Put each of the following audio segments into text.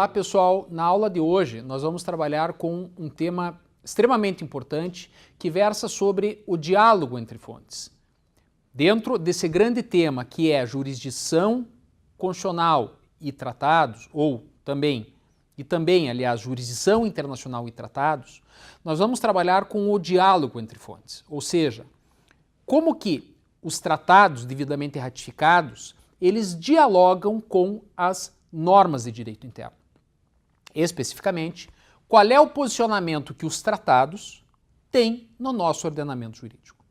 Olá pessoal, na aula de hoje nós vamos trabalhar com um tema extremamente importante que versa sobre o diálogo entre fontes. Dentro desse grande tema que é jurisdição constitucional e tratados, aliás, jurisdição internacional e tratados, nós vamos trabalhar com o diálogo entre fontes, ou seja, como que os tratados devidamente ratificados, eles dialogam com as normas de direito interno. Especificamente, qual é o posicionamento que os tratados têm no nosso ordenamento jurídico.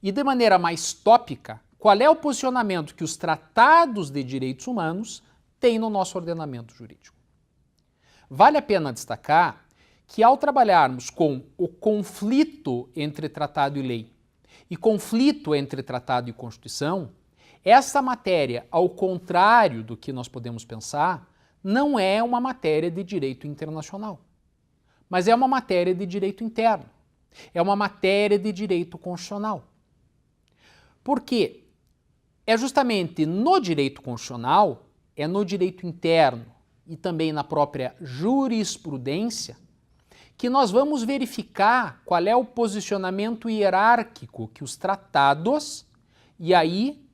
E de maneira mais tópica, qual é o posicionamento que os tratados de direitos humanos têm no nosso ordenamento jurídico. Vale a pena destacar que ao trabalharmos com o conflito entre tratado e lei e conflito entre tratado e Constituição, essa matéria, ao contrário do que nós podemos pensar, não é uma matéria de direito internacional, mas é uma matéria de direito interno, é uma matéria de direito constitucional. Por quê? É justamente no direito constitucional, é no direito interno e também na própria jurisprudência que nós vamos verificar qual é o posicionamento hierárquico que os tratados, e aí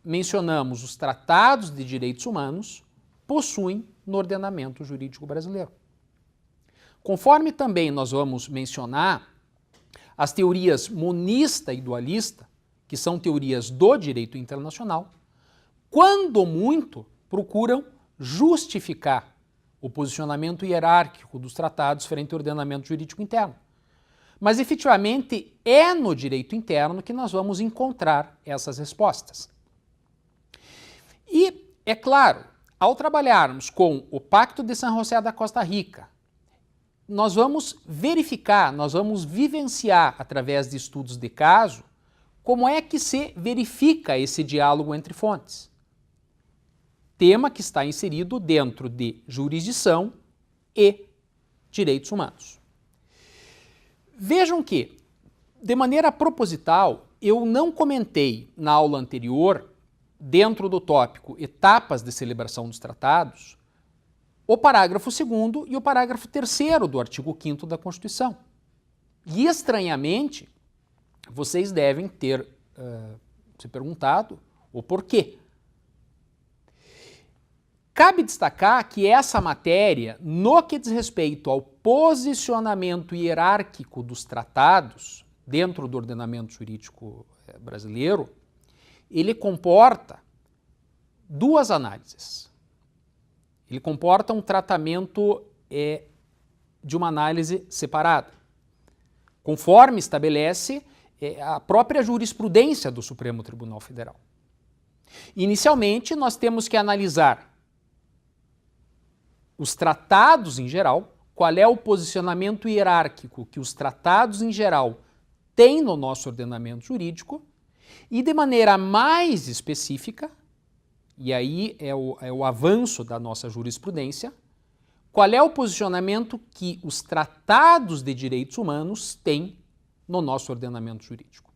mencionamos os tratados de direitos humanos, possuem no ordenamento jurídico brasileiro. Conforme também nós vamos mencionar as teorias monista e dualista, que são teorias do direito internacional, quando muito procuram justificar o posicionamento hierárquico dos tratados frente ao ordenamento jurídico interno. Mas efetivamente é no direito interno que nós vamos encontrar essas respostas. E, é claro, ao trabalharmos com o Pacto de San José da Costa Rica, nós vamos verificar, nós vamos vivenciar, através de estudos de caso, como é que se verifica esse diálogo entre fontes. Tema que está inserido dentro de jurisdição e direitos humanos. Vejam que, de maneira proposital, eu não comentei na aula anterior, dentro do tópico Etapas de Celebração dos Tratados, o parágrafo 2º e o parágrafo 3º do artigo 5º da Constituição. E, estranhamente, vocês devem ter se perguntado o porquê. Cabe destacar que essa matéria, no que diz respeito ao posicionamento hierárquico dos tratados dentro do ordenamento jurídico brasileiro, ele comporta duas análises. Ele comporta um tratamento de uma análise separada, conforme estabelece a própria jurisprudência do Supremo Tribunal Federal. Inicialmente, nós temos que analisar os tratados em geral, qual é o posicionamento hierárquico que os tratados em geral têm no nosso ordenamento jurídico, e de maneira mais específica, e aí é o avanço da nossa jurisprudência, qual é o posicionamento que os tratados de direitos humanos têm no nosso ordenamento jurídico.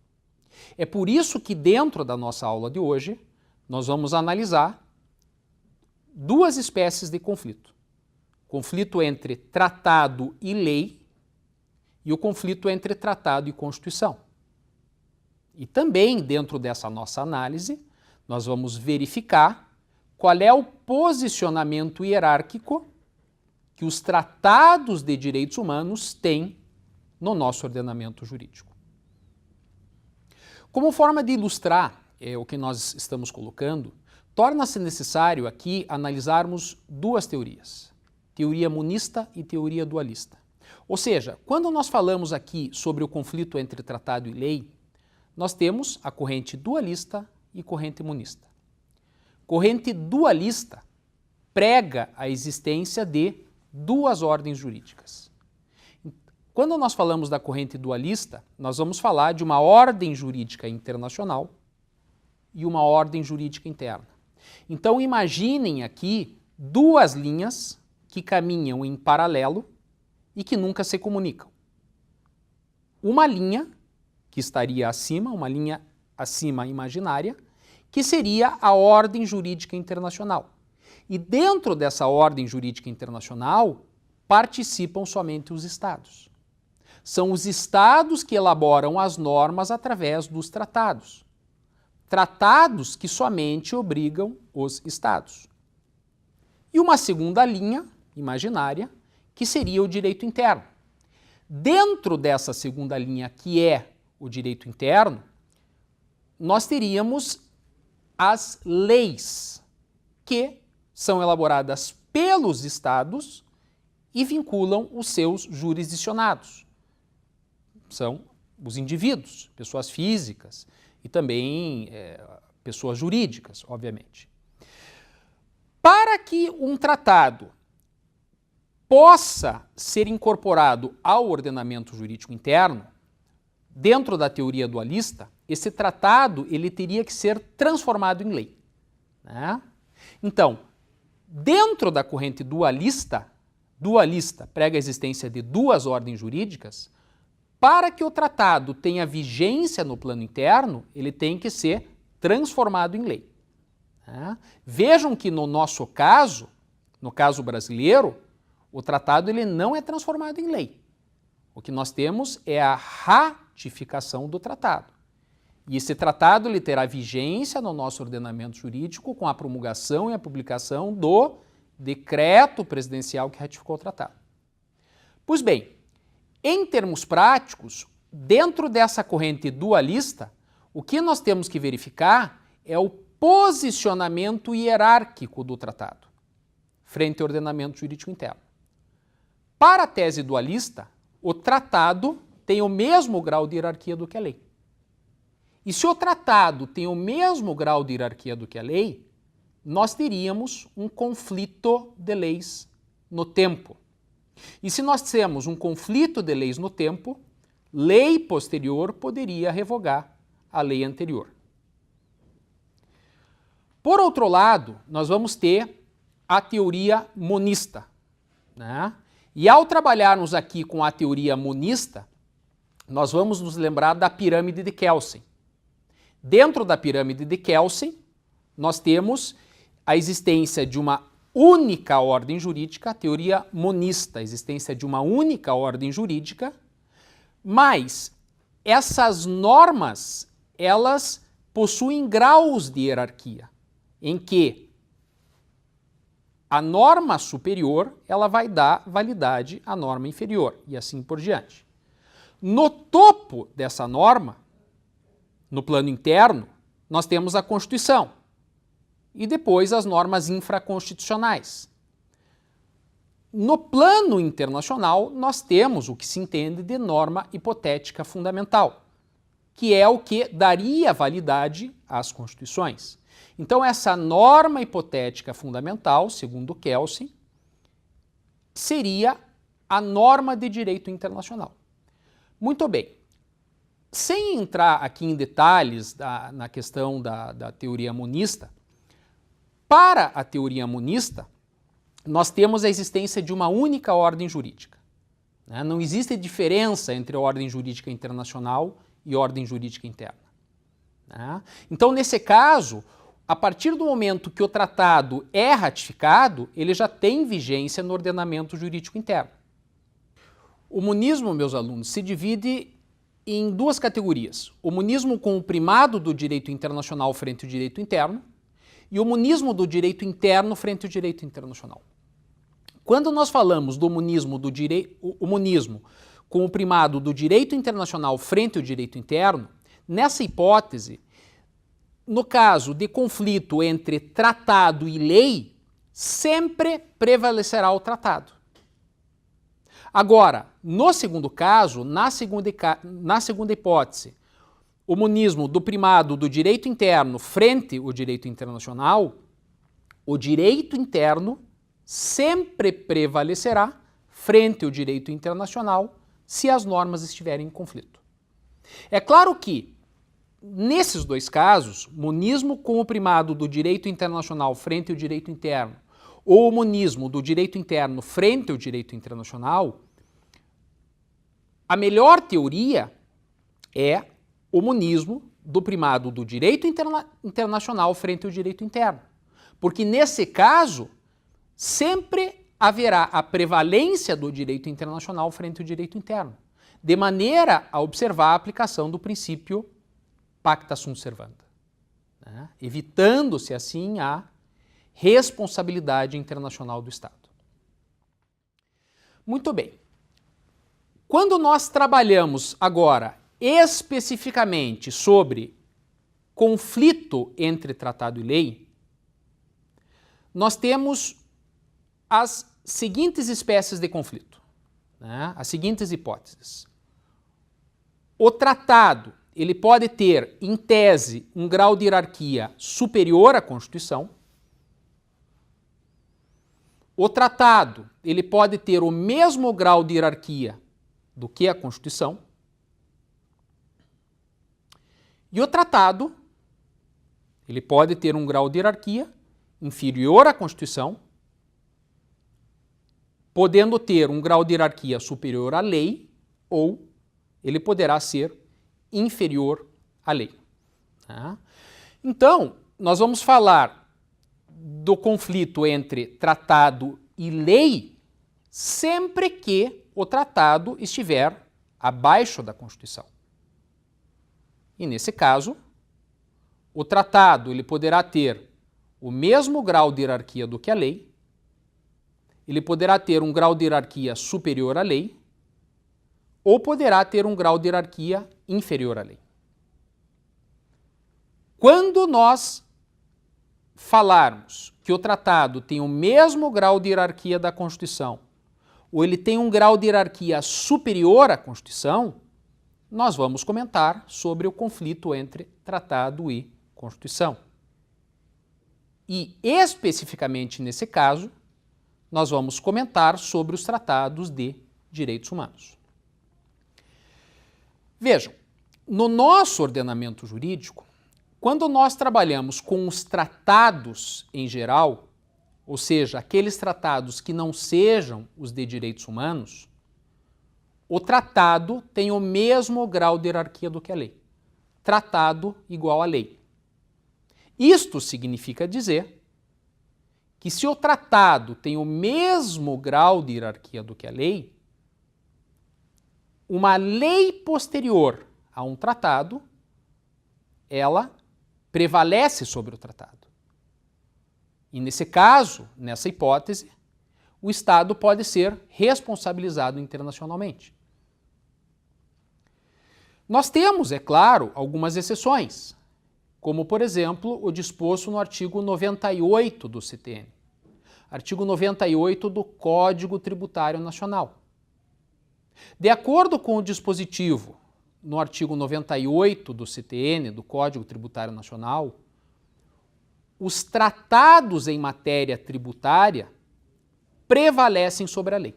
É por isso que dentro da nossa aula de hoje, nós vamos analisar duas espécies de conflito. Conflito entre tratado e lei e o conflito entre tratado e Constituição. E também, dentro dessa nossa análise, nós vamos verificar qual é o posicionamento hierárquico que os tratados de direitos humanos têm no nosso ordenamento jurídico. Como forma de ilustrar o que nós estamos colocando, torna-se necessário aqui analisarmos duas teorias, teoria monista e teoria dualista. Ou seja, quando nós falamos aqui sobre o conflito entre tratado e lei, nós temos a corrente dualista e corrente monista. Corrente dualista prega a existência de duas ordens jurídicas. Quando nós falamos da corrente dualista, nós vamos falar de uma ordem jurídica internacional e uma ordem jurídica interna. Então imaginem aqui duas linhas que caminham em paralelo e que nunca se comunicam. Uma linha que estaria acima, uma linha acima imaginária, que seria a ordem jurídica internacional. E dentro dessa ordem jurídica internacional participam somente os Estados. São os Estados que elaboram as normas através dos tratados. Tratados que somente obrigam os Estados. E uma segunda linha imaginária, que seria o direito interno. Dentro dessa segunda linha, que é o direito interno, nós teríamos as leis, que são elaboradas pelos Estados e vinculam os seus jurisdicionados. São os indivíduos, pessoas físicas e também pessoas jurídicas, obviamente. Para que um tratado possa ser incorporado ao ordenamento jurídico interno, dentro da teoria dualista, esse tratado ele teria que ser transformado em lei, né? Então, dentro da corrente dualista prega a existência de duas ordens jurídicas. Para que o tratado tenha vigência no plano interno, ele tem que ser transformado em lei. Vejam que no nosso caso, no caso brasileiro, o tratado ele não é transformado em lei. O que nós temos é a ratificação do tratado. E esse tratado ele terá vigência no nosso ordenamento jurídico com a promulgação e a publicação do decreto presidencial que ratificou o tratado. Pois bem, em termos práticos, dentro dessa corrente dualista, o que nós temos que verificar é o posicionamento hierárquico do tratado frente ao ordenamento jurídico interno. Para a tese dualista, o tratado tem o mesmo grau de hierarquia do que a lei. E se o tratado tem o mesmo grau de hierarquia do que a lei, nós teríamos um conflito de leis no tempo. E se nós temos um conflito de leis no tempo, lei posterior poderia revogar a lei anterior. Por outro lado, nós vamos ter a teoria monista, né? E ao trabalharmos aqui com a teoria monista, nós vamos nos lembrar da pirâmide de Kelsen. Dentro da pirâmide de Kelsen, nós temos a existência de uma única ordem jurídica, a teoria monista, a existência de uma única ordem jurídica, mas essas normas, elas possuem graus de hierarquia, em que a norma superior, ela vai dar validade à norma inferior, e assim por diante. No topo dessa norma, no plano interno, nós temos a Constituição e depois as normas infraconstitucionais. No plano internacional, nós temos o que se entende de norma hipotética fundamental, que é o que daria validade às constituições. Então, essa norma hipotética fundamental, segundo Kelsen, seria a norma de direito internacional. Muito bem. Sem entrar aqui em detalhes na questão da teoria monista, para a teoria monista, nós temos a existência de uma única ordem jurídica. Não existe diferença entre a ordem jurídica internacional e a ordem jurídica interna. Então, nesse caso, a partir do momento que o tratado é ratificado, ele já tem vigência no ordenamento jurídico interno. O monismo, meus alunos, se divide em duas categorias. O monismo com o primado do direito internacional frente ao direito interno e o monismo do direito interno frente ao direito internacional. Quando nós falamos do monismo, o monismo com o primado do direito internacional frente ao direito interno, nessa hipótese, no caso de conflito entre tratado e lei, sempre prevalecerá o tratado. Agora, no segundo caso, na segunda hipótese, o monismo do primado do direito interno frente ao direito internacional, o direito interno sempre prevalecerá frente ao direito internacional se as normas estiverem em conflito. É claro que, nesses dois casos, monismo com o primado do direito internacional frente ao direito interno ou o monismo do direito interno frente ao direito internacional, a melhor teoria é o monismo do primado do direito internacional frente ao direito interno. Porque nesse caso, sempre haverá a prevalência do direito internacional frente ao direito interno, de maneira a observar a aplicação do princípio pacta sunt servanda, né? Evitando-se assim a responsabilidade internacional do Estado. Muito bem. Quando nós trabalhamos agora especificamente sobre conflito entre tratado e lei, nós temos as seguintes espécies de conflito, né? As seguintes hipóteses. O tratado, ele pode ter, em tese, um grau de hierarquia superior à Constituição. O tratado, ele pode ter o mesmo grau de hierarquia do que a Constituição. E o tratado, ele pode ter um grau de hierarquia inferior à Constituição, podendo ter um grau de hierarquia superior à lei, ou ele poderá ser inferior à lei. Tá? Então, nós vamos falar do conflito entre tratado e lei sempre que o tratado estiver abaixo da Constituição. E nesse caso, o tratado ele poderá ter o mesmo grau de hierarquia do que a lei, ele poderá ter um grau de hierarquia superior à lei, ou poderá ter um grau de hierarquia inferior à lei. Quando nós falarmos que o tratado tem o mesmo grau de hierarquia da Constituição, ou ele tem um grau de hierarquia superior à Constituição, nós vamos comentar sobre o conflito entre tratado e Constituição. E, especificamente nesse caso, nós vamos comentar sobre os tratados de direitos humanos. Vejam, no nosso ordenamento jurídico, quando nós trabalhamos com os tratados em geral, ou seja, aqueles tratados que não sejam os de direitos humanos, o tratado tem o mesmo grau de hierarquia do que a lei. Tratado igual a lei. Isto significa dizer que se o tratado tem o mesmo grau de hierarquia do que a lei, uma lei posterior a um tratado, ela prevalece sobre o tratado. E nesse caso, nessa hipótese, o Estado pode ser responsabilizado internacionalmente. Nós temos, é claro, algumas exceções, como, por exemplo, o disposto no artigo 98 do CTN, artigo 98 do Código Tributário Nacional. De acordo com o dispositivo no artigo 98 do CTN, do Código Tributário Nacional, os tratados em matéria tributária prevalecem sobre a lei,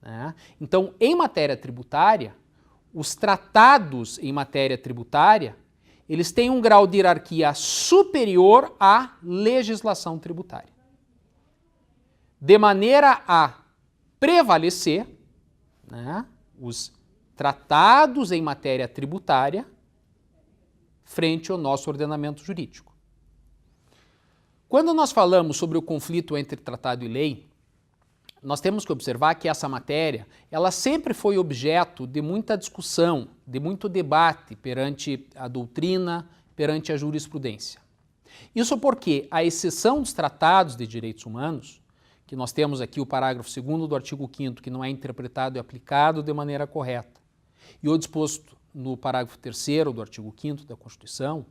né? Então, em matéria tributária, os tratados em matéria tributária, eles têm um grau de hierarquia superior à legislação tributária, de maneira a prevalecer, né, os tratados em matéria tributária frente ao nosso ordenamento jurídico. Quando nós falamos sobre o conflito entre tratado e lei, nós temos que observar que essa matéria, ela sempre foi objeto de muita discussão, de muito debate perante a doutrina, perante a jurisprudência. Isso porque, à exceção dos tratados de direitos humanos, que nós temos aqui o parágrafo 2º do artigo 5º, que não é interpretado e aplicado de maneira correta, e o disposto no parágrafo 3º do artigo 5º da Constituição,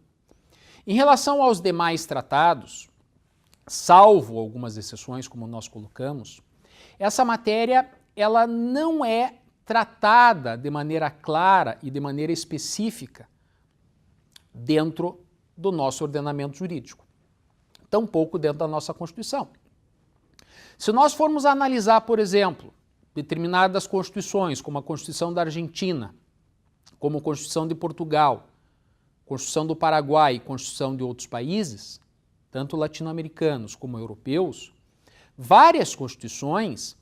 em relação aos demais tratados, salvo algumas exceções, como nós colocamos, essa matéria ela não é tratada de maneira clara e de maneira específica dentro do nosso ordenamento jurídico, tampouco dentro da nossa Constituição. Se nós formos analisar, por exemplo, determinadas constituições, como a Constituição da Argentina, como a Constituição de Portugal, Constituição do Paraguai e Constituição de outros países, tanto latino-americanos como europeus, várias constituições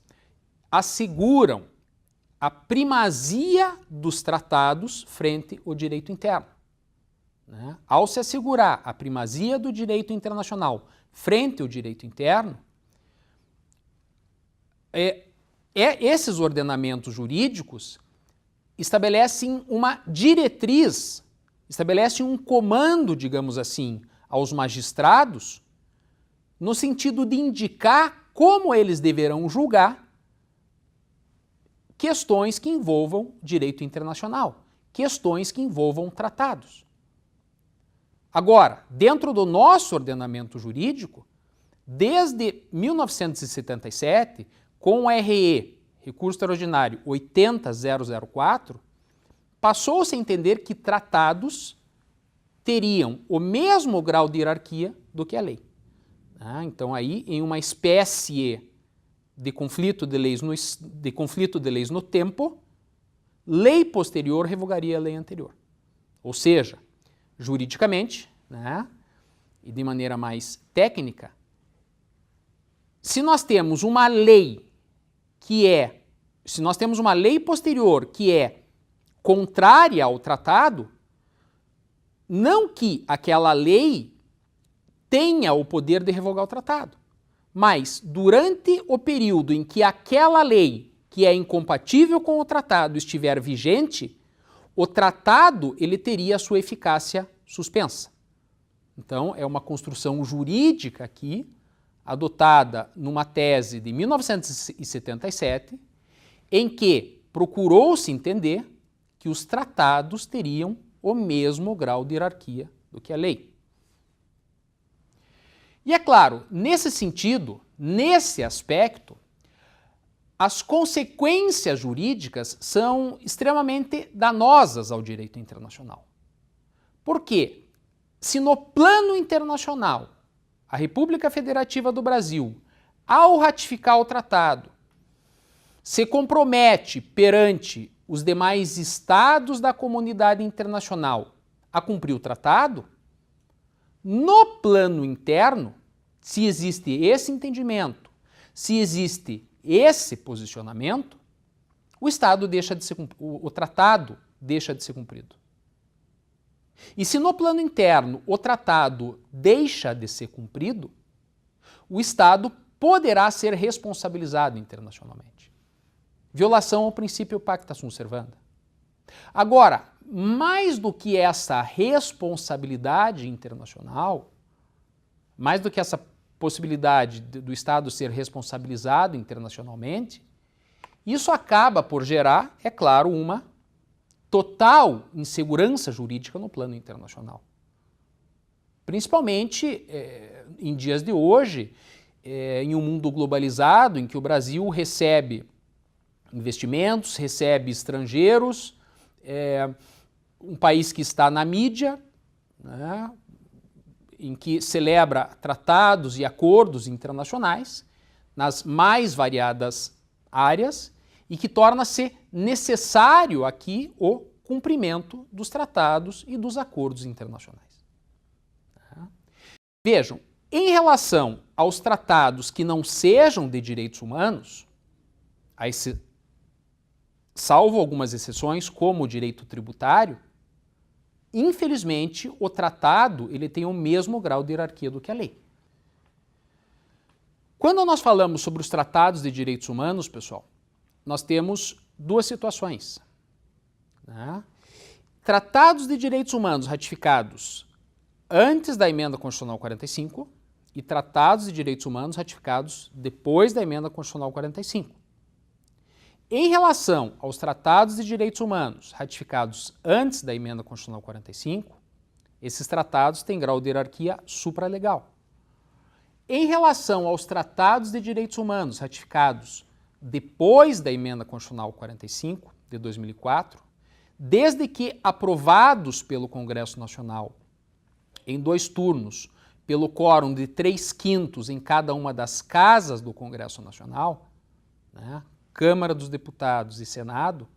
asseguram a primazia dos tratados frente ao direito interno. né, ao se assegurar a primazia do direito internacional frente ao direito interno, esses ordenamentos jurídicos estabelecem uma diretriz, estabelecem um comando, digamos assim, aos magistrados, no sentido de indicar como eles deverão julgar questões que envolvam direito internacional, questões que envolvam tratados. Agora, dentro do nosso ordenamento jurídico, desde 1977, com o RE, Recurso Extraordinário 80004, passou-se a entender que tratados teriam o mesmo grau de hierarquia do que a lei. Então aí, em uma espécie de conflito de leis no tempo, lei posterior revogaria a lei anterior. Ou seja, juridicamente, né, e de maneira mais técnica, se nós temos uma lei se nós temos uma lei posterior que é contrária ao tratado, não que aquela lei tenha o poder de revogar o tratado, mas durante o período em que aquela lei, que é incompatível com o tratado, estiver vigente, o tratado ele teria a sua eficácia suspensa. Então, é uma construção jurídica aqui, adotada numa tese de 1977, em que procurou-se entender que os tratados teriam o mesmo grau de hierarquia do que a lei. E é claro, nesse sentido, nesse aspecto, as consequências jurídicas são extremamente danosas ao direito internacional. Por quê? Se no plano internacional a República Federativa do Brasil, ao ratificar o tratado, se compromete perante os demais estados da comunidade internacional a cumprir o tratado, no plano interno, se existe esse entendimento, se existe esse posicionamento, o tratado deixa de ser cumprido. E se no plano interno o tratado deixa de ser cumprido, o Estado poderá ser responsabilizado internacionalmente. Violação ao princípio pacta sunt servanda. Agora, mais do que essa responsabilidade internacional, mais do que essa possibilidade do Estado ser responsabilizado internacionalmente, isso acaba por gerar, é claro, uma total insegurança jurídica no plano internacional. Principalmente em dias de hoje, em um mundo globalizado, em que o Brasil recebe investimentos, recebe estrangeiros, um país que está na mídia, né, em que celebra tratados e acordos internacionais nas mais variadas áreas e que torna-se necessário aqui o cumprimento dos tratados e dos acordos internacionais. Vejam, em relação aos tratados que não sejam de direitos humanos, salvo algumas exceções, como o direito tributário, infelizmente o tratado ele tem o mesmo grau de hierarquia do que a lei. Quando nós falamos sobre os tratados de direitos humanos, pessoal, nós temos duas situações. Né? Tratados de direitos humanos ratificados antes da Emenda Constitucional 45 e tratados de direitos humanos ratificados depois da Emenda Constitucional 45. Em relação aos tratados de direitos humanos ratificados antes da Emenda Constitucional 45, esses tratados têm grau de hierarquia supralegal. Em relação aos tratados de direitos humanos ratificados depois da Emenda Constitucional 45, de 2004, desde que aprovados pelo Congresso Nacional em 2 turnos, pelo quórum de 3/5 em cada uma das casas do Congresso Nacional, né, Câmara dos Deputados e Senado,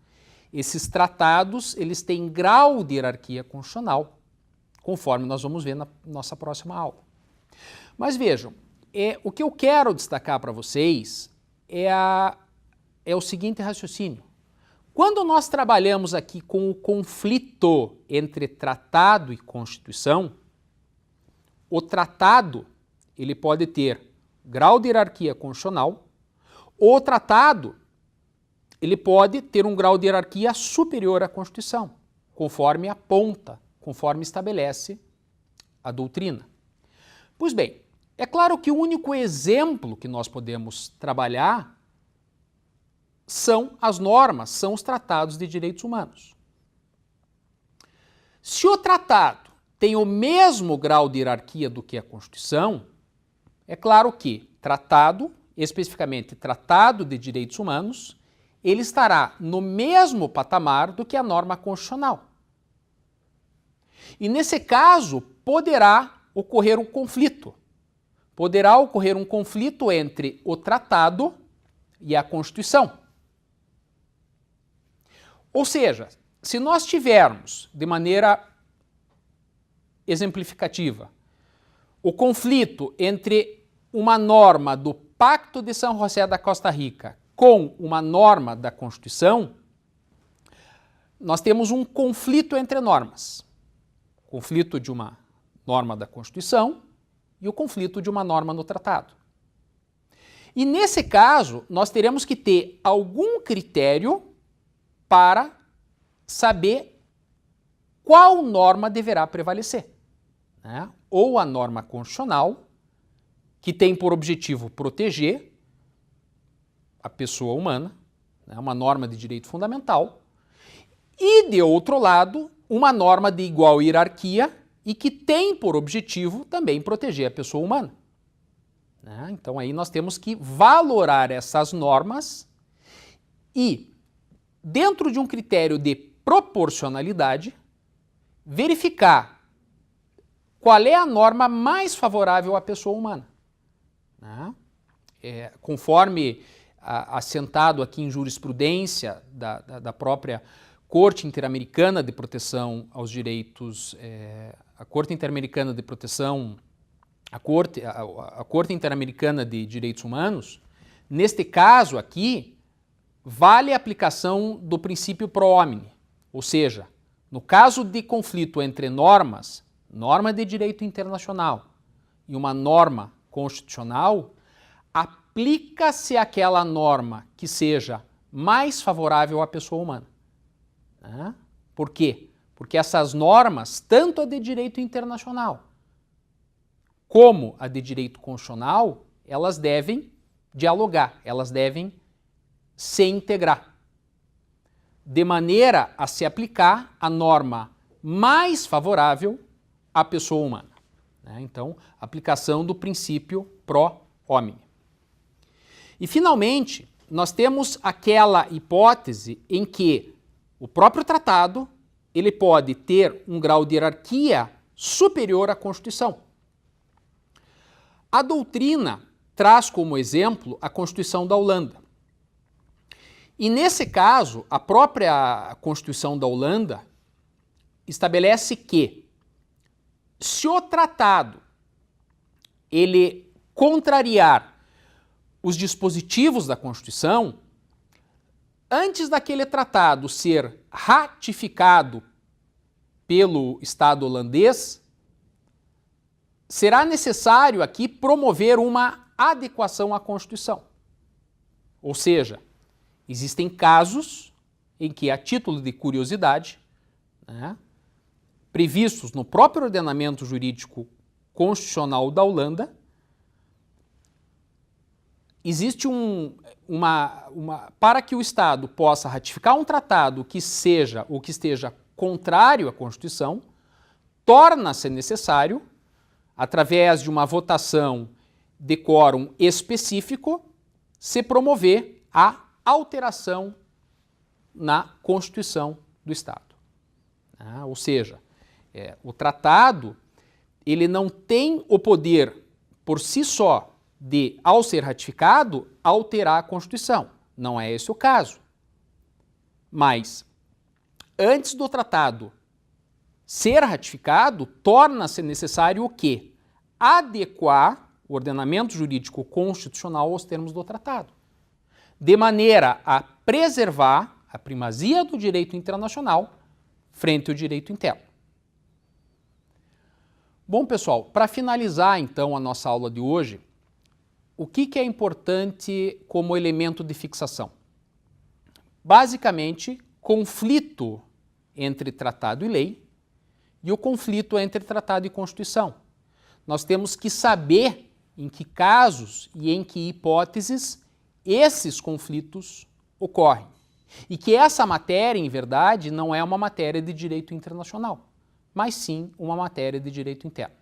esses tratados eles têm grau de hierarquia constitucional, conforme nós vamos ver na nossa próxima aula. Mas vejam, o que eu quero destacar para vocês é o seguinte raciocínio. Quando nós trabalhamos aqui com o conflito entre tratado e Constituição, o tratado ele pode ter grau de hierarquia constitucional, ou o tratado ele pode ter um grau de hierarquia superior à Constituição, conforme aponta, conforme estabelece a doutrina. Pois bem, é claro que o único exemplo que nós podemos trabalhar são as normas, são os tratados de direitos humanos. Se o tratado tem o mesmo grau de hierarquia do que a Constituição, é claro que tratado, especificamente tratado de direitos humanos, ele estará no mesmo patamar do que a norma constitucional. E nesse caso, poderá ocorrer um conflito. Poderá ocorrer um conflito entre o tratado e a Constituição. Ou seja, se nós tivermos, de maneira exemplificativa, o conflito entre uma norma do Pacto de São José da Costa Rica com uma norma da Constituição, nós temos um conflito entre normas. O conflito de uma norma da Constituição e o conflito de uma norma no tratado. E nesse caso, nós teremos que ter algum critério para saber qual norma deverá prevalecer, né? Ou a norma constitucional, que tem por objetivo proteger a pessoa humana, né? Uma norma de direito fundamental, e, de outro lado, uma norma de igual hierarquia e que tem por objetivo também proteger a pessoa humana, né? Então aí nós temos que valorar essas normas e, dentro de um critério de proporcionalidade, verificar qual é a norma mais favorável à pessoa humana, né? Conforme assentado aqui em jurisprudência da própria Corte Interamericana de Proteção aos Direitos, a Corte Interamericana de Proteção, a Corte Interamericana de Direitos Humanos, neste caso aqui, vale a aplicação do princípio pro homine, ou seja, no caso de conflito entre normas, norma de direito internacional e uma norma constitucional, aplica-se aquela norma que seja mais favorável à pessoa humana. Né? Por quê? Porque essas normas, tanto a de direito internacional como a de direito constitucional, elas devem dialogar, elas devem se integrar, de maneira a se aplicar a norma mais favorável à pessoa humana. Né? Então, aplicação do princípio pro homine. E, finalmente, nós temos aquela hipótese em que o próprio tratado ele pode ter um grau de hierarquia superior à Constituição. A doutrina traz como exemplo a Constituição da Holanda. E nesse caso, a própria Constituição da Holanda estabelece que se o tratado ele contrariar os dispositivos da Constituição, antes daquele tratado ser ratificado pelo Estado holandês, será necessário aqui promover uma adequação à Constituição. Ou seja, existem casos em que, a título de curiosidade, né, previstos no próprio ordenamento jurídico constitucional da Holanda, existe para que o Estado possa ratificar um tratado que seja ou que esteja contrário à Constituição, torna-se necessário, através de uma votação de quórum específico, se promover a alteração na Constituição do Estado. Ou seja, o tratado ele não tem o poder por si só de, ao ser ratificado, alterar a Constituição. Não é esse o caso. Mas, antes do tratado ser ratificado, torna-se necessário o quê? Adequar o ordenamento jurídico constitucional aos termos do tratado, de maneira a preservar a primazia do direito internacional frente ao direito interno. Bom, pessoal, para finalizar então a nossa aula de hoje, o que é importante como elemento de fixação? Basicamente, conflito entre tratado e lei e o conflito entre tratado e Constituição. Nós temos que saber em que casos e em que hipóteses esses conflitos ocorrem. E que essa matéria, em verdade, não é uma matéria de direito internacional, mas sim uma matéria de direito interno.